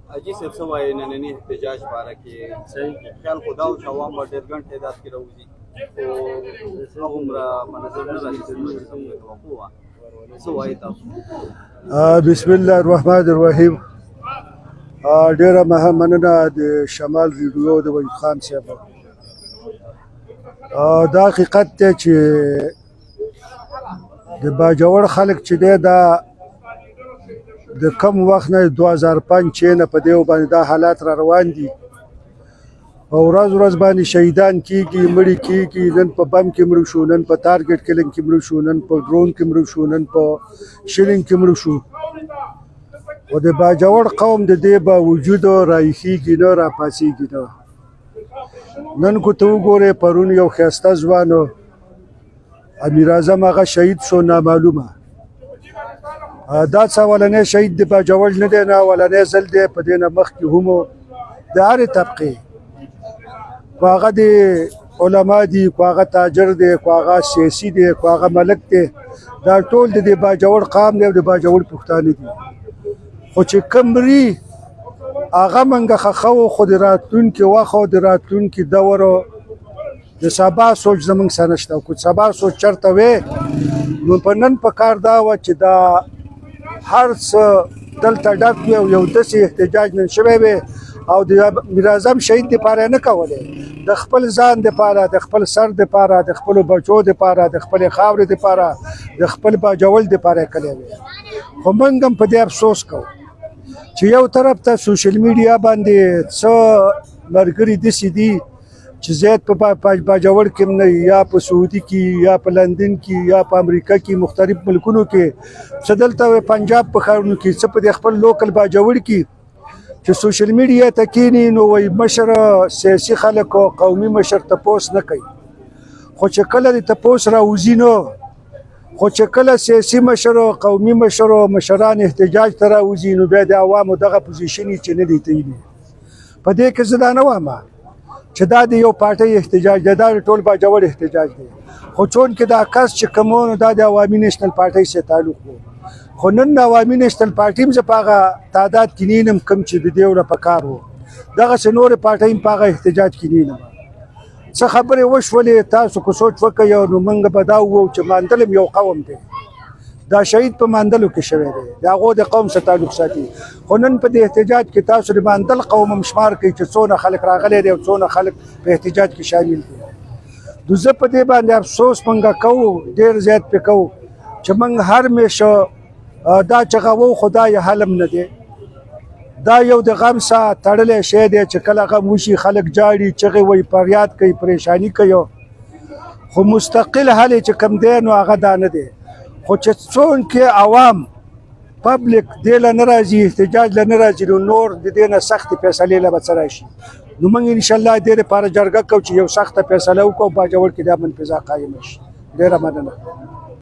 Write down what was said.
حاجي صاحب څه وایي ننني احتجاج باره کې خیال خو دا و چې عوام به ډېر ګڼ تعداد کې راوځي خو هغومره منظم نه راځي چې څنګه توقع وه څه وایي تاسو بسم الله الرحمن الرحیم ډېره مننه د شمال ریډیو د وحید خان صاحب دا حقیقت دی چې د باجوړ خلک چې دی دا د کم وخت نه 2005 چې نه په دیو باندې دا حالات را روان دي او ورځ ورځ باندې شهیدان کیږي مړي کیږي نن په بم کې مړ شو نن په ټارګټ کلینګ کې مړ شو نن په ډرون کې مړ شو نن په شیلینګ کې مړ شو او د باجوړ قوم د دې باوجود راایخیږي نه راپاسیږي نه نن کو ته وګورې پرون یو ښایسته ځوان امیر اعظم هغه شهید شو نامعلومه دا څه اولنی شهید د باجوړ نه دی نه اولنی ځل دی په دې نه مخکې هم د هرې طبقې خو هغه د علما دي خو هغه تاجر دی خو هغه سیاسي دی خو هغه ملک دی دا ټول د دې باجوړ قام دی او د باجوړ پښتانه دي خو چې کوم مري هغه منګه خخو خو د راتلونکي وخت او د راتلونکي دور د سبا سوچ زمونږ سره نشته او که سبا سوچ چېرته وی نو په نن په کار دا وه چې دا هر څه دلته ډک وي او یو داسې احتجاج نن شوی وی او د امیر اعظم شهید دپاره نه کولی د خپل ځان دپاره د خپل سر دپاره د خپلو بچو دپاره د خپلې خاورې دپاره د خپل باجوړ دپاره یې کلی وی خو موږ هم په دې افسوس کوو چې یو طرف ته سوشل میډیا باندې څه ملګري داسې دي چې زیات په باجوړ کې نه یا په سعودي کې یا په لندن کې یا په امریکا کې مختلف ملکونو کې څه دلته پنجاب په ښارونو کې څه په دې خپل لوکل باجوړ کې چې سوشل میډیا ته کینی نو وایي مشر سیاسي خلک او قومي مشر تپوس نه کوي خو چې کله د تپوس راوځي نو خو چې کله سیاسي مشر او قومي مشر او مشران احتجاج ته راوځي نو بیا د عوامو دغه پوزیشن چې نه دی تعیني په دې کې زه دا نه وایم چې دا د یو پارټۍ احتجاج دی دا د ټول باجوړ احتجاج دی خو چون کې دا کس چې کوم نو دا د عوامي نیشنل پارټۍ سره تعلق و خو نن د عوامي نیشنل پارټۍ هم زه په هغه تعداد کې نه یم کوم چې د دې وړه په کار و دغسې نورې پارټۍ هم په هغه احتجاج کې نه یم څه خبرې وشولې تاسو که سوچ وکئ نو موږ به دا ووایو چې ماندل هم یو قوم دی دا شهید په ماندلو کې شوی دی د هغو د قوم سره تعلق ساتي خو نن په دې احتجاج کې تاسو د ماندل قوم هم شمار کوئ چې څونه خلک راغلی دی او څونه خلک په احتجاج کې شامل دي نو زه په دې باندې افسوس موږ کوو ډېر زیات پې کوو چې موږ هر میشه دا چغوو خو دا یې حل هم نه دی دا یو د غم سره تړلی شی دی چې کله غم وشي خلک جاړي چغې وایي فریاد کوي پریشاني کوي خو مستقل حل چې کوم دی نو هغه دا نه دی خو چې څونکې عوام پبلک دې له نه راځي احتجاج له نه راځي نو نور د دې نه سختې فیصلې له به څه راشي نو موږ انشاءالله دې لپاره جرګه کوو چې یو سخته فیصله وکړو باجوړ کې د امن فضا قایمه شي ډېره مننه